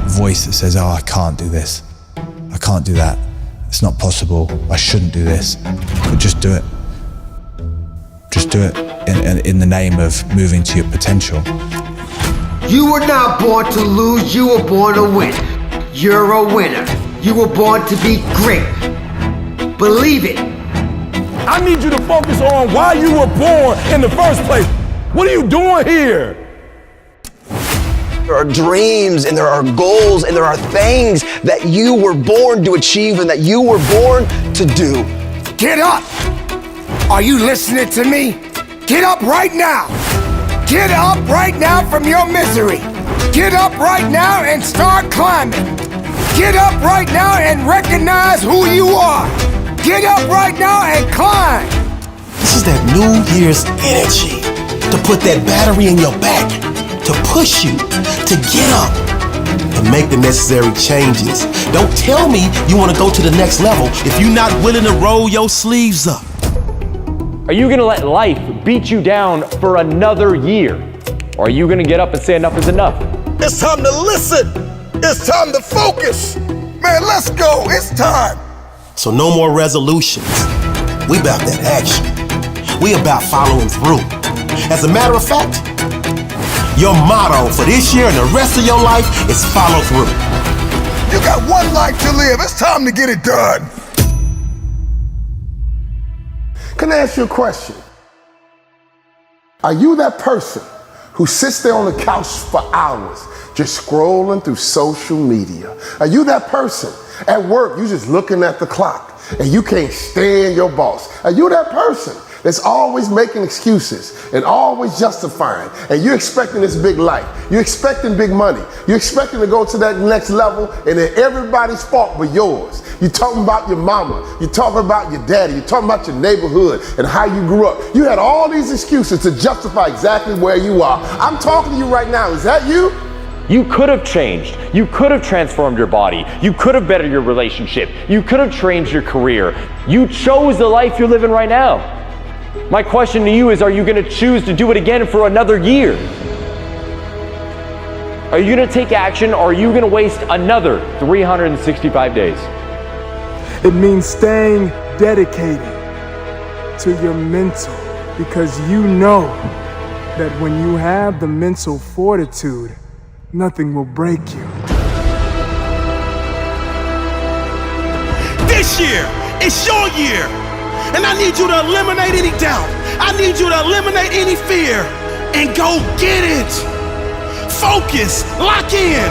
voice that says, oh, I can't do this. I can't do that. It's not possible. I shouldn't do this. But just do it. Just do it in the name of moving to your potential. You were not born to lose, you were born to win. You're a winner. You were born to be great. Believe it. I need you to focus on why you were born in the first place. What are you doing here? There are dreams and there are goals and there are things that you were born to achieve and that you were born to do. Get up! Are you listening to me? Get up right now! Get up right now from your misery! Get up right now and start climbing! Get up right now and recognize who you are! Get up right now and climb! This is that New Year's energy to put that battery in your back, to push you, to get up and make the necessary changes. Don't tell me you want to go to the next level if you're not willing to roll your sleeves up. Are you gonna let life beat you down for another year? Or are you gonna get up and say enough is enough? It's time to listen! It's time to focus! Man, let's go! It's time! So no more resolutions. We about that action. We about following through. As a matter of fact, your motto for this year and the rest of your life is follow through. You got one life to live. It's time to get it done. Can I ask you a question? Are you that person who sits there on the couch for hours just scrolling through social media? Are you that person at work, you just looking at the clock and you can't stand your boss? Are you that person that's always making excuses and always justifying, and you're expecting this big life, you're expecting big money, you're expecting to go to that next level, and then everybody's fault but yours? You're talking about your mama, you're talking about your daddy, you're talking about your neighborhood and how you grew up. You had all these excuses to justify exactly where you are. I'm talking to you right now. Is that you? You could have changed. You could have transformed your body. You could have bettered your relationship. You could have changed your career. You chose the life you're living right now. My question to you is, are you going to choose to do it again for another year? Are you going to take action, or are you going to waste another 365 days? It means staying dedicated to your mental, because you know that when you have the mental fortitude, nothing will break you. This year, it's your year. And I need you to eliminate any doubt. I need you to eliminate any fear and go get it. Focus, lock in.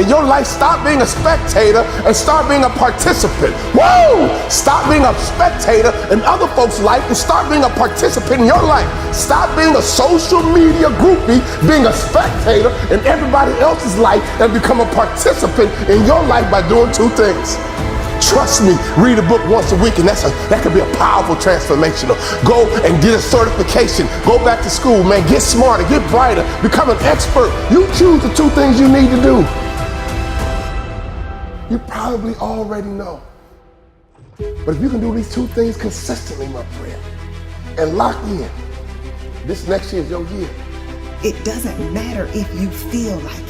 In your life, stop being a spectator and start being a participant. Woo! Stop being a spectator in other folks' life and start being a participant in your life. Stop being a social media groupie, being a spectator in everybody else's life, and become a participant in your life by doing two things. Trust me, read a book once a week, and that could be a powerful transformational. Go and get a certification. Go back to school, man. Get smarter, get brighter, become an expert. You choose the two things you need to do. You probably already know. But if you can do these two things consistently, my friend, and lock in, this next year is your year. It doesn't matter if you feel like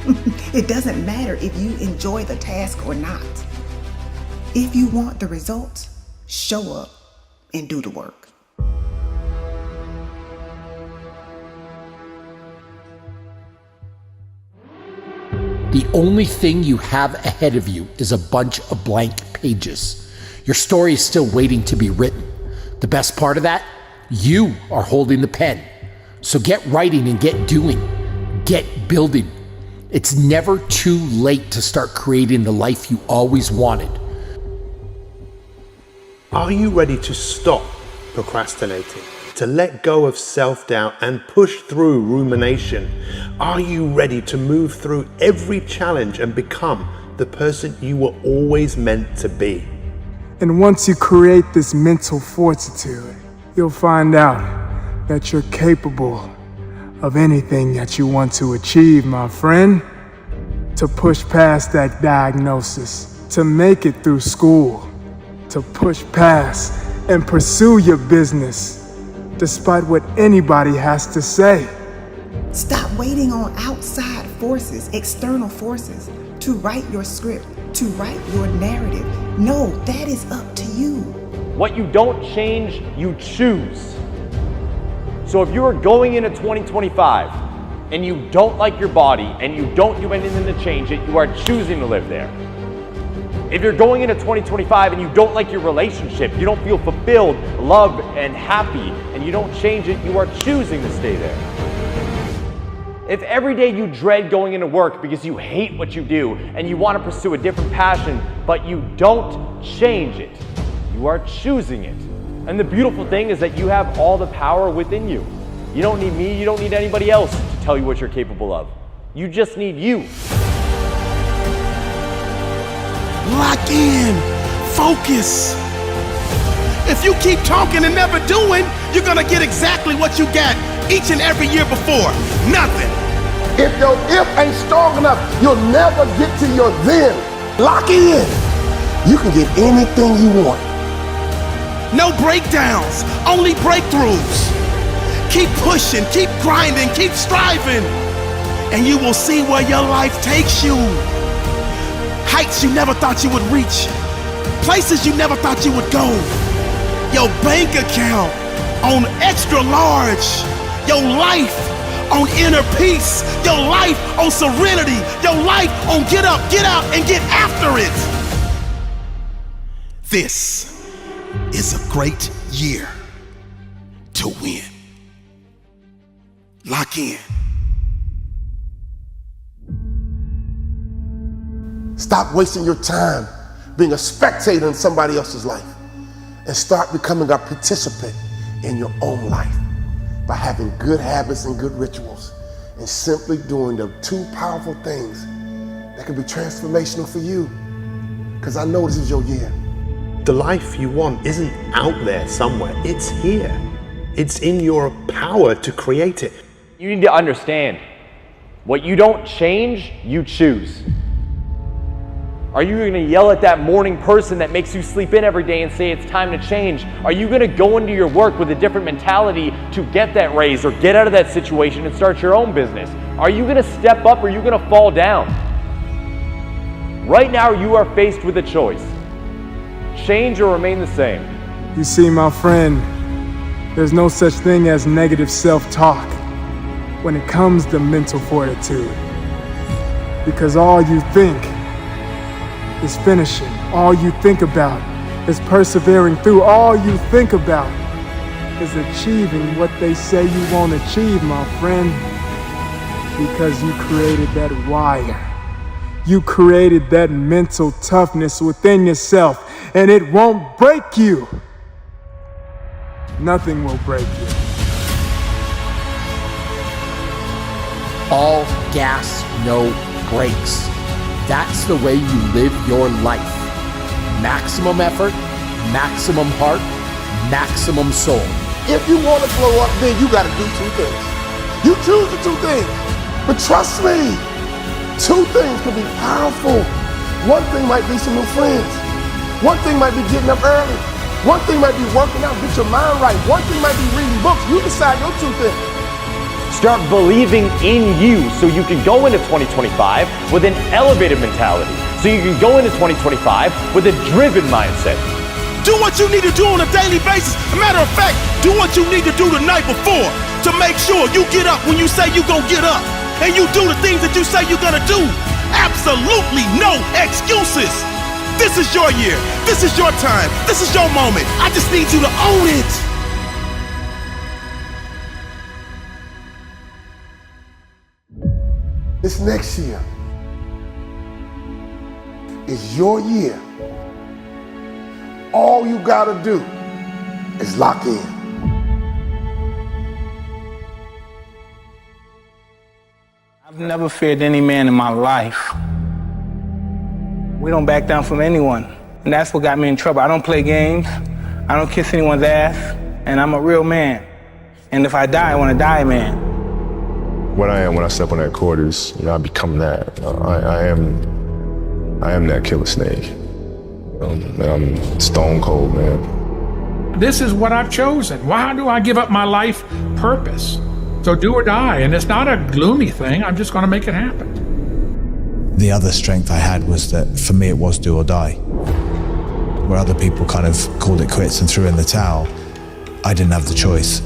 it. It doesn't matter if you enjoy the task or not. If you want the results, show up and do the work. The only thing you have ahead of you is a bunch of blank pages. Your story is still waiting to be written. The best part of that? You are holding the pen. So get writing and get doing. Get building. It's never too late to start creating the life you always wanted. Are you ready to stop procrastinating, to let go of self-doubt and push through rumination? Are you ready to move through every challenge and become the person you were always meant to be? And once you create this mental fortitude, you'll find out that you're capable of anything that you want to achieve, my friend. To push past that diagnosis, to make it through school, to push past and pursue your business despite what anybody has to say. Stop waiting on outside forces, external forces, to write your script, to write your narrative. No, that is up to you. What you don't change, you choose. So if you are going into 2025 and you don't like your body and you don't do anything to change it, you are choosing to live there. If you're going into 2025 and you don't like your relationship, you don't feel fulfilled, loved, and happy, and you don't change it, you are choosing to stay there. If every day you dread going into work because you hate what you do and you want to pursue a different passion, but you don't change it, you are choosing it. And the beautiful thing is that you have all the power within you. You don't need me, you don't need anybody else to tell you what you're capable of. You just need you. Lock in. Focus. If you keep talking and never doing, you're gonna get exactly what you got each and every year before. Nothing. If your if ain't strong enough, you'll never get to your then. Lock in. You can get anything you want. No breakdowns, only breakthroughs. Keep pushing, keep grinding, keep striving, and you will see where your life takes you. Heights you never thought you would reach, places you never thought you would go. Your bank account on extra large, your life on inner peace, your life on serenity, your life on get up, get out, and get after it. This is a great year to win. Lock in. Stop wasting your time being a spectator in somebody else's life and start becoming a participant in your own life by having good habits and good rituals and simply doing the two powerful things that can be transformational for you. Because I know this is your year. The life you want isn't out there somewhere, it's here. It's in your power to create it. You need to understand, what you don't change, you choose. Are you going to yell at that morning person that makes you sleep in every day and say it's time to change? Are you going to go into your work with a different mentality to get that raise or get out of that situation and start your own business? Are you going to step up or are you going to fall down? Right now you are faced with a choice. Change or remain the same. You see, my friend, there's no such thing as negative self-talk when it comes to mental fortitude. Because all you think is finishing. All you think about is persevering through. All you think about is achieving what they say you won't achieve, my friend. Because you created that wire. You created that mental toughness within yourself, and it won't break you. Nothing will break you. All gas, no brakes. That's the way you live your life. Maximum effort, maximum heart, maximum soul. If you want to blow up, then you got to do two things. You choose the two things. But trust me, two things can be powerful. One thing might be some new friends. One thing might be getting up early. One thing might be working out, get your mind right. One thing might be reading books. You decide your two things. Start believing in you so you can go into 2025 with an elevated mentality. So you can go into 2025 with a driven mindset. Do what you need to do on a daily basis. A matter of fact, do what you need to do the night before to make sure you get up when you say you're gonna get up. And you do the things that you say you're gonna do. Absolutely no excuses. This is your year. This is your time. This is your moment. I just need you to own it. This next year is your year. All you gotta do is lock in. I've never feared any man in my life. We don't back down from anyone. And that's what got me in trouble. I don't play games. I don't kiss anyone's ass. And I'm a real man. And if I die, I want to die a man. What I am when I step on that court is, I become that. I am that killer snake. I'm stone cold, man. This is what I've chosen. Why do I give up my life purpose? So do or die, and it's not a gloomy thing. I'm just going to make it happen. The other strength I had was that for me it was do or die. Where other people kind of called it quits and threw in the towel, I didn't have the choice.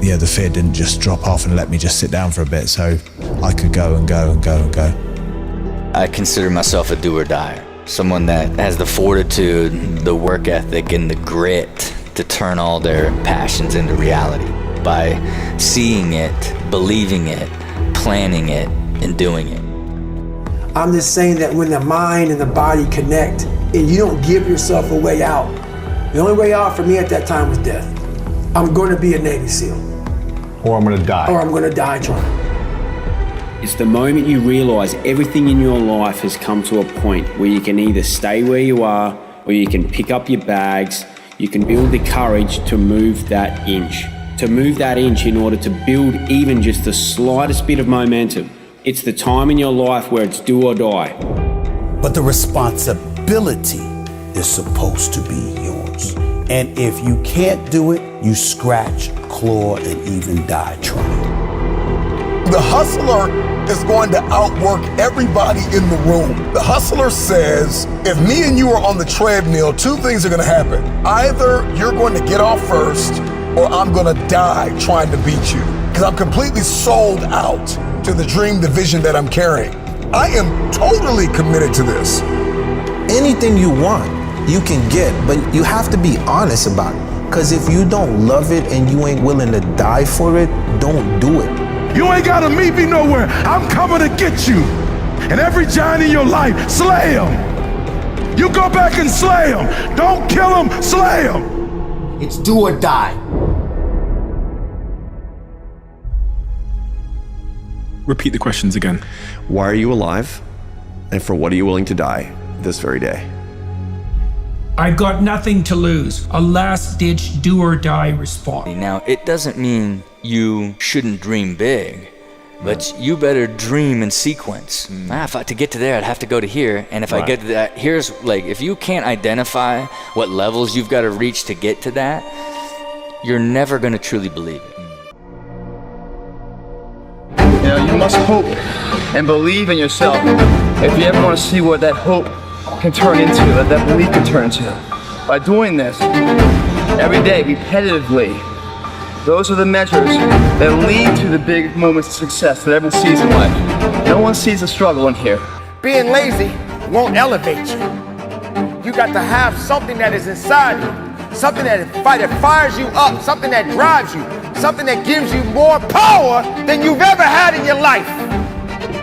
Yeah, the fear didn't just drop off and let me just sit down for a bit, so I could go and go and go and go. I consider myself a do or die. Someone that has the fortitude, the work ethic, and the grit to turn all their passions into reality by seeing it, believing it, planning it, and doing it. I'm just saying that when the mind and the body connect and you don't give yourself a way out, the only way out for me at that time was death. I'm going to be a Navy SEAL. Or I'm going to die. Or I'm going to die trying. It's the moment you realize everything in your life has come to a point where you can either stay where you are or you can pick up your bags. You can build the courage to move that inch. To move that inch in order to build even just the slightest bit of momentum. It's the time in your life where it's do or die. But the responsibility is supposed to be yours. And if you can't do it, you scratch, claw, and even die trying. The hustler is going to outwork everybody in the room. The hustler says, if me and you are on the treadmill, two things are going to happen. Either you're going to get off first, or I'm going to die trying to beat you. Because I'm completely sold out to the dream, the vision that I'm carrying. I am totally committed to this. Anything you want, you can get, but you have to be honest about it. Because if you don't love it and you ain't willing to die for it, don't do it. You ain't gotta meet me nowhere. I'm coming to get you. And every giant in your life, slay him. You go back and slay him. Don't kill him, slay him. It's do or die. Repeat the questions again. Why are you alive? And for what are you willing to die this very day? I've got nothing to lose. A last-ditch do-or-die response. Now, it doesn't mean you shouldn't dream big, but you better dream in sequence. To get to there, I'd have to go to here, and if I get to that, here's, like, if you can't identify what levels you've got to reach to get to that, you're never going to truly believe it. You know, you must hope and believe in yourself if you ever want to see what that hope can turn into, that belief can turn into. By doing this every day, repetitively, those are the measures that lead to the big moments of success that everyone sees in life. No one sees the struggle in here. Being lazy won't elevate you. You got to have something that is inside you, something that fires you up, something that drives you, something that gives you more power than you've ever had in your life.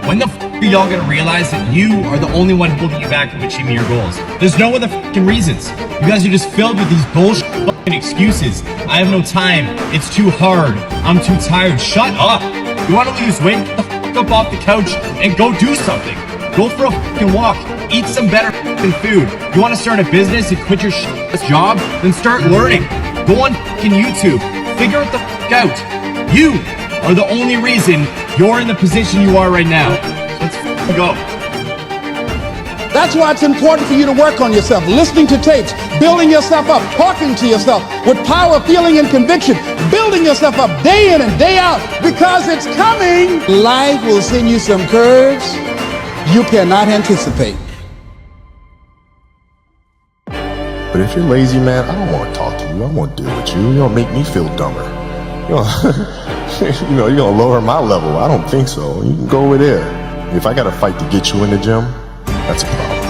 When the are y'all gonna realize that you are the only one holding you back from achieving your goals? There's no other reasons. You guys are just filled with these bullshit excuses. I have no time. It's too hard. I'm too tired. Shut up. You wanna lose weight? Get the up off the couch and go do something. Go for a walk. Eat some better food. You wanna start a business and quit your job? Then start learning. Go on YouTube. Figure it the out. You are the only reason you're in the position you are right now. Let's go. That's why it's important for you to work on yourself, listening to tapes, building yourself up, talking to yourself with power, feeling, and conviction, building yourself up day in and day out, because it's coming. Life will send you some curves you cannot anticipate. But if you're lazy, man, I don't want to talk to you. I don't want to deal with you. You're going to make me feel dumber. You're going to lower my level. I don't think so. You can go over there. If I got to fight to get you in the gym, that's a problem.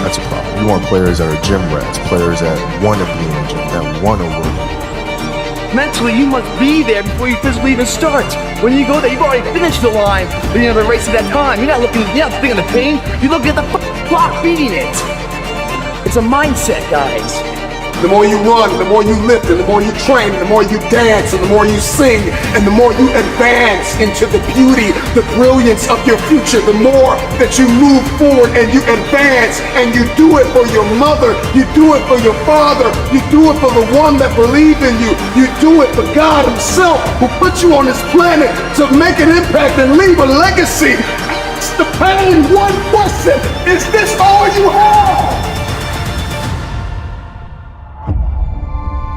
That's a problem. We want players that are gym rats, players that want to be in the gym, that want to work. Mentally, you must be there before you physically even start. When you go there, you've already finished the line, but you never race at that time. You're not thinking of the pain. You're looking at the clock beating it. It's a mindset, guys. The more you run, the more you lift, and the more you train, and the more you dance, and the more you sing, and the more you advance into the beauty, the brilliance of your future, the more that you move forward and you advance, and you do it for your mother, you do it for your father, you do it for the one that believed in you, you do it for God himself, who put you on this planet to make an impact and leave a legacy. Ask the pain one question: is this all you have?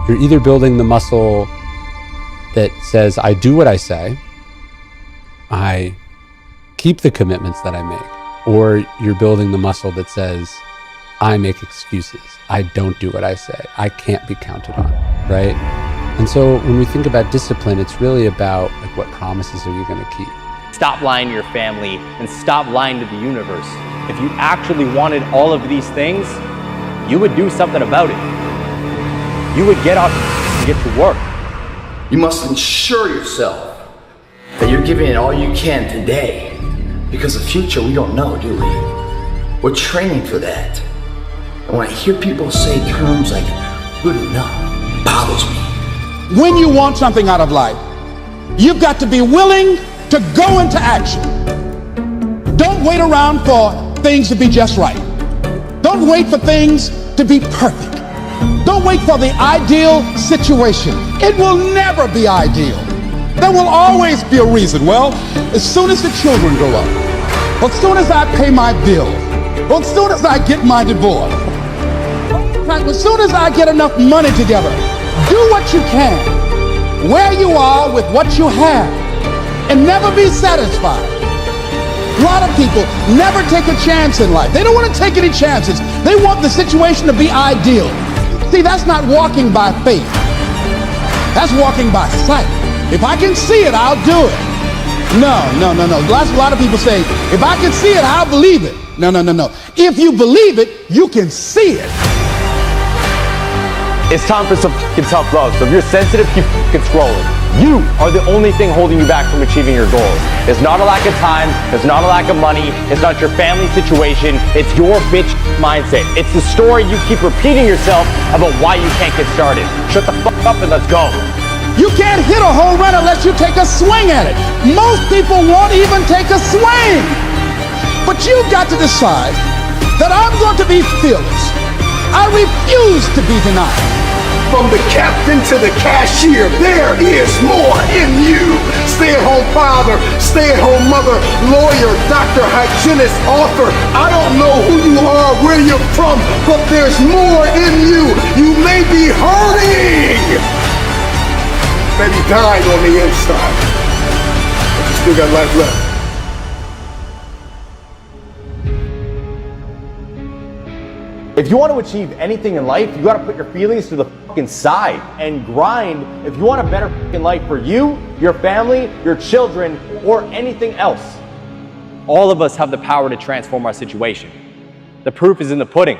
You're either building the muscle that says, I do what I say, I keep the commitments that I make, or you're building the muscle that says, I make excuses, I don't do what I say, I can't be counted on, right? And so when we think about discipline, it's really about like, what promises are you going to keep? Stop lying to your family and stop lying to the universe. If you actually wanted all of these things, you would do something about it. You would get up and get to work. You must ensure yourself that you're giving it all you can today, because the future we don't know, do we? We're training for that. And when I hear people say terms like good enough, it bothers me. When you want something out of life, you've got to be willing to go into action. Don't wait around for things to be just right. Don't wait for things to be perfect. Don't wait for the ideal situation. It will never be ideal. There will always be a reason. Well, as soon as the children grow up, as soon as I pay my bills, as soon as I get my divorce, as soon as I get enough money together, do what you can, where you are with what you have, and never be satisfied. A lot of people never take a chance in life. They don't want to take any chances. They want the situation to be ideal. See, that's not walking by faith. That's walking by sight. If I can see it, I'll do it. No. A lot of people say, if I can see it, I'll believe it. No. If you believe it, you can see it. It's time for some tough love. So if you're sensitive, keep scrolling. You are the only thing holding you back from achieving your goals. It's not a lack of time. It's not a lack of money. It's not your family situation. It's your bitch mindset. It's the story you keep repeating yourself about why you can't get started. Shut the fuck up and let's go. You can't hit a home run unless you take a swing at it. Most people won't even take a swing. But you've got to decide that I'm going to be fearless. I refuse to be denied. From the captain to the cashier, there is more in you. Stay-at-home father, stay-at-home mother, lawyer, doctor, hygienist, author. I don't know who you are, where you're from, but there's more in you. You may be hurting, maybe dying on the inside, but you still got life left. If you want to achieve anything in life, you got to put your feelings to the fucking side and grind if you want a better fucking life for you, your family, your children, or anything else. All of us have the power to transform our situation. The proof is in the pudding.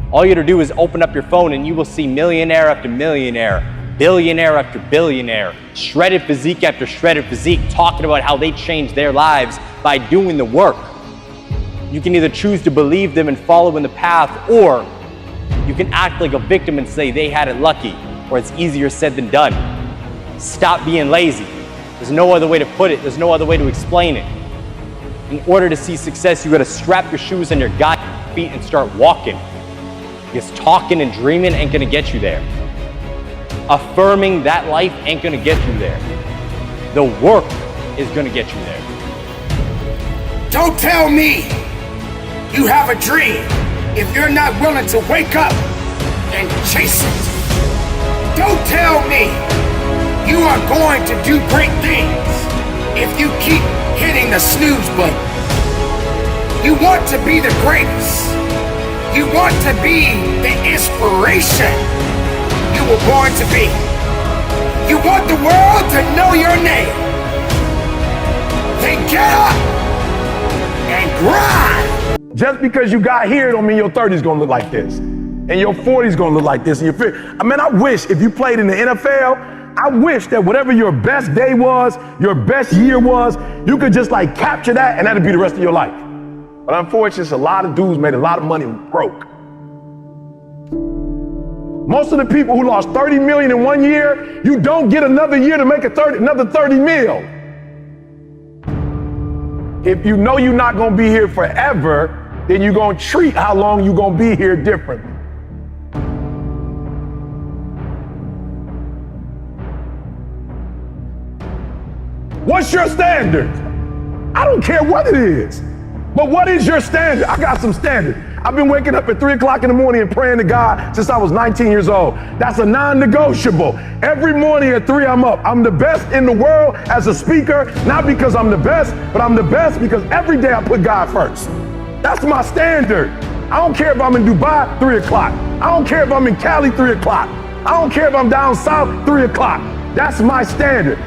All you got to do is open up your phone and you will see millionaire after millionaire, billionaire after billionaire, shredded physique after shredded physique, talking about how they changed their lives by doing the work. You can either choose to believe them and follow in the path, or you can act like a victim and say they had it lucky, or it's easier said than done. Stop being lazy. There's no other way to put it. There's no other way to explain it. In order to see success, you gotta strap your shoes on your goddamn feet and start walking. Because talking and dreaming ain't gonna get you there. Affirming that life ain't gonna get you there. The work is gonna get you there. Don't tell me you have a dream if you're not willing to wake up and chase it. Don't tell me you are going to do great things if you keep hitting the snooze button. You want to be the greatest. You want to be the inspiration you were born to be. You want the world to know your name. Then get up and grind. Just because you got here don't mean your 30's gonna look like this. And your 40's gonna look like this. And your 50. I mean, I wish if you played in the NFL, I wish that whatever your best day was, your best year was, you could just like capture that and that'd be the rest of your life. But unfortunately, a lot of dudes made a lot of money and broke. Most of the people who lost 30 million in 1 year, you don't get another year to make another 30 mil. If you know you're not gonna be here forever, then you're gonna treat how long you're gonna be here differently. What's your standard? I don't care what it is, but what is your standard? I got some standard. I've been waking up at 3 o'clock in the morning and praying to God since I was 19 years old. That's a non-negotiable. Every morning at 3, I'm up. I'm the best in the world as a speaker, not because I'm the best, but I'm the best because every day I put God first. That's my standard. I don't care if I'm in Dubai, 3 o'clock. I don't care if I'm in Cali, 3 o'clock. I don't care if I'm down south, 3 o'clock. That's my standard.